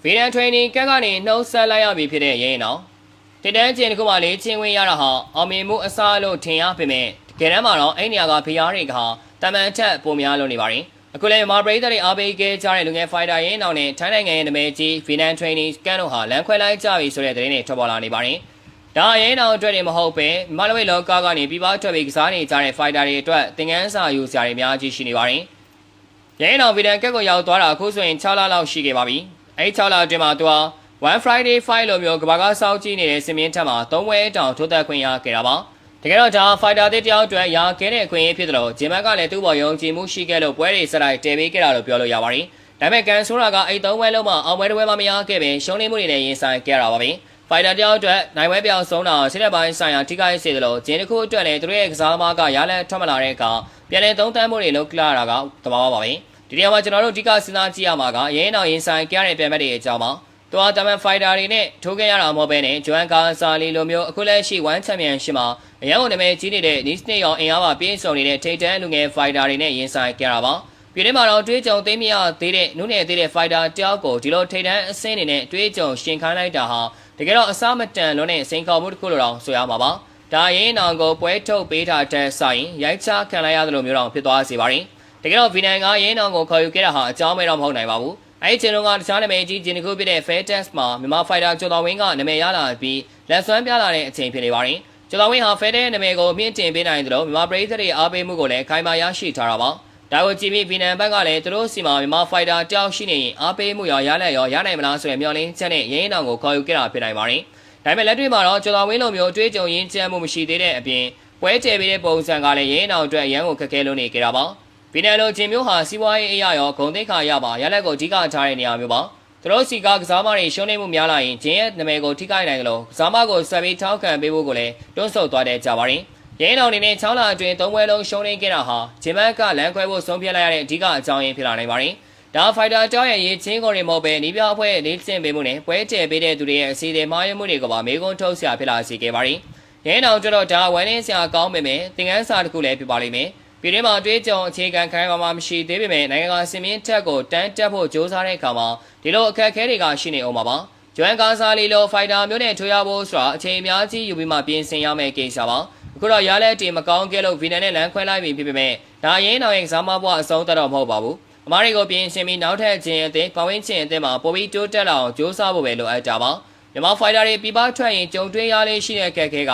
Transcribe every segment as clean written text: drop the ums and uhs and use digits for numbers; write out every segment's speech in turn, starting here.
Vietnam training ကကနေနှုတ်ဆက်လိုက်ရပြီဖြစ်တဲ့ရင်းနော်တတန်းကျင်တစ်ခုမှလေးချင်းဝင်ရတာဟာအောင်မြင်မှုအစားလို့ထင်ရပေမဲ့တကယ်တမ်းမှာတော့အဲ့နေရာကဖျားတွေကတမန်ထက်ပုံများလို့နေပါတယ်အခုလည်းမာပရိသတ်တွေအားပေးခဲ့ကြတဲ့လူငယ်ဖိုင်တာရင်းနောက်နဲ့ထိုင်းနိုင်ငံရဲ့နာမည်ကြီး Vietnam training ကန်တို့ဟာလမ်းခွဲလိုက်ကြပြီဆိုတဲ့သတင်းတွေထွက်ပေါ်လာနေပါတယ်ဒါရင်းနောက်အတွက်တွေမဟုတ်ပဲမလဝိတ်လောကကနေပြပထွက်ပြီးကစားနေကြတဲ့ဖိုင်တာတွေအတွက်သင်ခန်းစာယူစရာတွေအများကြီးရှိနေပါတယ်ရင်းနောက် Vietnam ကက်ကိုရောက်သွားတာအခုဆိုရင်6လလောက်ရှိခဲ့ပါပြီအဲ့6လအတွင်းမှာသူဟာOne Friday Fight လိုမျိုးကဘာကစောက်ကြည့်နေတဲ့စင်မြင့်ထက်မှာ3ဝဲတောင်ထိုးသက်ခွင့်ရခဲ့တာပါတကယ်တော့ဒါဖိုက်တာတစ်တယောက်အတွက်ရာခဲတဲ့အခွင့်အရေးဖြစ်တယ်လို့ဂျင်မတ်ကလည်းသူ့ဘော်ယုံကြည်မှုရှိခဲ့လို့ပွဲတွေစလိုက်တည်ပေးခဲ့တာလို့ပြောလို့ရပါတယ်ဒါပေမဲ့ကန်ဆိုးရာကအဲ့3ဝဲလုံးမှာအောင်ပွဲတစ်ဝဲမှမရခဲ့ပဲရှုံးနေမှုတွေနဲ့ရင်ဆိုင်ခဲ့ရတာပါပဲဖိုက်တာတယောက်အတွက်နိုင်ဝဲပြောင်းဆုံးတာရှင်းတဲ့ပိုင်းဆိုင်ရာထိခိုက်စေတယ်လို့ဂျင်းတစ်ခုအတွက်လည်းသူတို့ရဲ့ကစားသမားကရလက်ထွက်မလာတဲ့အခါပြန်လည်သုံးသပ်မှုတွေလုပ်လာတာကသဘာဝပါပဲဒီနေရာမှာကျွန်တော်တို့အဓိကစဉ်းစားကြည့်ရမှာကရင်းအောင်ရင်ဆိုင်ကြရတဲ့ပြိုင်ဘက်တွေအကြောင်းပါသူဟာတမန်ဖိုက်တာတွေနဲ့ထိုးခဲ့ရတာမဟုတ်ပဲနဲ့ဂျွမ်ကာဆာလီလိုမျိုးအခုလက်ရှိ1ချန်ပီယံရှစ်မှာအရင်ကနာမည်ကြီးနေတဲ့နီးစနစ်ရောအင်အားပါပြည့်စုံနေတဲ့ထိတ်တန်းလူငယ်ဖိုက်တာတွေနဲ့ရင်ဆိုင်ကြရတာပါပြည်ထဲမှာတော့တွေးကြုံသိမ်းမရသေးတဲ့နုနယ်သေးတဲ့ဖိုက်တာတယောက်ကိုဒီလိုထိတ်တန်းအဆင့်နေနဲ့တွေးကြုံရှင်ခိုင်းလိုက်တာဟာတကယ်တော့အစားမတန်လွန်းတဲ့စိန်ခေါ်မှုတစ်ခုလိုတော့ဆိုရမှာပါဒါရင်းအောင်ကိုပွဲထုတ်ပေးထားတဲ့ဆိုင်ရိုက်ချခံလိုက်ရတယ်လို့မျိုးတော့ဖြစ်သွားစေပါတယ်တကယ်တော့ဗီနန်ကရင်းအောင်ကိုခေါ်ယူခဲ့တာဟာအကြောင်းမဲတော့မဟုတ်နိုင်ပါဘူးအဲ့ဒီချိန်ကတခြားနာမည်ကြီးဂျင်တစ်ခုဖြစ်တဲ့ Fair Test မှာမြန်မာဖိုက်တာကျော်တော်ဝင်းကနာမည်ရလာပြီးလက်စွမ်းပြလာတဲ့အချိန်ဖြစ်နေပါတယ်ကျော်တော်ဝင်းဟာ Fair Test နာမည်ကိုမြင့်တင်ပေးနိုင်တယ်လို့မြန်မာပရိသတ်တွေအားပေးမှုကိုလည်းခိုင်မာရရှိထားတာပါဒါကိုကြည့်ပြီးဗီနန်ဘက်ကလည်းသူတို့စီမှာမြန်မာဖိုက်တာတယောက်ရှိနေရင်အားပေးမှုရောရလက်ရောရနိုင်မလားဆိုတဲ့မျှော်လင့်ချက်နဲ့ရင်းအောင်ကိုခေါ်ယူခဲ့တာဖြစ်နိုင်ပါတယ်ဒါပေမဲ့လက်တွေ့မှာတော့ကျော်တော်ဝင်းလိုမျိုးအတွေးကြုံရင်းချမ်းမှုမရှိသေးတဲ့အပြင်ပွဲကျယ်ပေးတဲ့ပုံစံကလည်းရင်းအောင်အတွက်ရန်ကိုခက်ခဲလို့နေကြတာပါဗီနန်လိုဂျင်မျိုးဟာစီးပွားရေးအရာရောဂုဏ်သိက္ခာရပါရလက်ကိုအဓိကထားတဲ့နေရာမျိုးပါသူတို့စီကကစားမတွေရှုံးနေမှုများလာရင်ဂျင်ရဲ့နာမည်ကိုထိခိုက်နိုင်တယ်လို့ကစားမကိုဆက်ပြီးထောက်ခံပေးဖို့ကိုလည်းတွန်းဆုတ်သွားတဲ့ကြပါတယ်ရင်းအောင်နေနဲ့6လအတွင်း3ပွဲလုံးရှုံးနေခဲ့တာဟာဂျင်မတ်ကလမ်းခွဲဖို့ဆုံးဖြတ်လိုက်ရတဲ့အဓိကအကြောင်းရင်းဖြစ်လာနိုင်ပါတယ်ဒါဖိုက်တာတောင်းရဲ့ရေးချင်းကိုတွေမဟုတ်ပဲနီးပြအဖွဲ့လေးစင်ပေးမှုနဲ့ပွဲကျယ်ပေးတဲ့သူတွေရဲ့အစီအစဉ်မှားယွင်းမှုတွေကပါမေကွန်းထုတ်ဆရာဖြစ်လာစေခဲ့ပါတယ်ရင်းအောင်တော့ဒါဝမ်းနေဆရာကောင်းပေမဲ့သင်ခန်းစာတစ်ခုလည်းဖြစ်ပါလိမ့်မယ်ပြည်တွင်းမှာတွေးကြုံအခြေခံခိုင်မာမရှိသေးပေမဲ့နိုင်ငံကစင်မြင့်ထက်ကိုတန်းတက်ဖို့ကြိုးစားတဲ့အခါမှာဒီလိုအခက်အခဲတွေကရှိနေအောင်ပါပါဂျွမ်ကာဆာလီလိုဖိုက်တာမျိုးနဲ့ထွေရဖို့ဆိုတာအချိန်အများကြီးယူပြီးမှပြင်ဆင်ရမယ့်ကိစ္စပါအခုတော့ရလက်တီမကောင်းခဲ့လို့ဗီနန်နဲ့လမ်းခွဲလိုက်ပြီဖြစ်ပေမဲ့ဒါရင်းအောင်ရဲ့ကစားမဘွားအဆုံးသတ်တော့မဟုတ်ပါဘူးအမားတွေကိုပြင်ဆင်ပြီးနောက်ထပ်ခြင်းအသင်းပဝင်းခြင်းအသင်းမှာပိုပြီးတိုးတက်လာအောင်ကြိုးစားဖို့ပဲလိုအပ်တာပါမြန်မာဖိုက်တာတွေပြပထွက်ရင်ကြုံတွေ့ရလေးရှိတဲ့အခက်အခဲက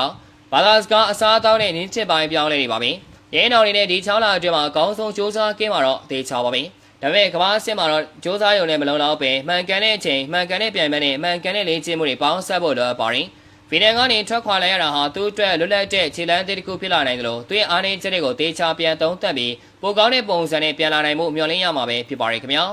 ဘာသာစကားအစားအသောက်နဲ့နင်းချစ်ပိုင်းပြောင်းလဲနေပါပြီရင်းအောင်နေတဲ့ဒီ6လအတွင်းမှာအကောင်းဆုံးစူးစမ်းကင်းမှာတော့သေချာပါပြီဒါပေမဲ့ကမ္ဘာအဆင့်မှာတော့စူးစမ်းရုံနဲ့မလုံလောက်ပဲမှန်ကန်တဲ့အချိန်မှန်ကန်တဲ့ပြိုင်ပွဲနဲ့မှန်ကန်တဲ့လေ့ကျင့်မှုတွေပေါင်းစပ်ဖို့လိုအပ်ပါတယ်ဗီနန်ကနေထွက်ခွာလိုက်ရတာဟာသူ့အတွက်လွတ်လပ်တဲ့ခြေလှမ်းတစ်ခုဖြစ်လာနိုင်တယ်လို့သူရဲ့အားနည်းချက်တွေကိုသေချာပြန်သုံးသပ်ပြီးပိုကောင်းတဲ့ပုံစံနဲ့ပြန်လာနိုင်မှုမျှော်လင့်ရမှာပဲဖြစ်ပါတယ်ခင်ဗျာ